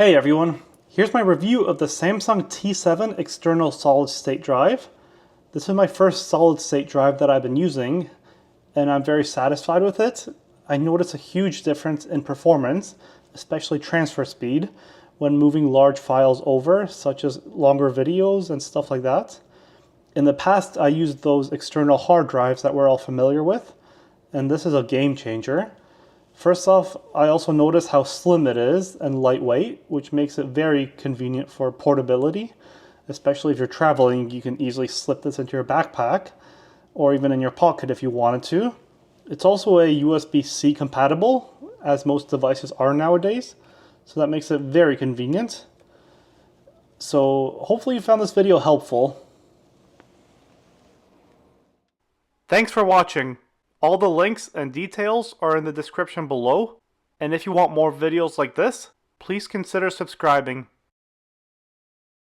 Hey everyone, here's my review of the Samsung T7 external solid state drive. This is my first solid state drive that I've been using and I'm very satisfied with it. I notice a huge difference in performance, especially transfer speed, when moving large files over, such as longer videos and stuff like that. In the past, I used those external hard drives that we're all familiar with, and this is a game changer. First off, I also notice how slim it is and lightweight, which makes it very convenient for portability. Especially if you're traveling, you can easily slip this into your backpack or even in your pocket if you wanted to. It's also a USB-C compatible, as most devices are nowadays, so that makes it very convenient. So hopefully you found this video helpful. Thanks for watching. All the links and details are in the description below, and if you want more videos like this, please consider subscribing.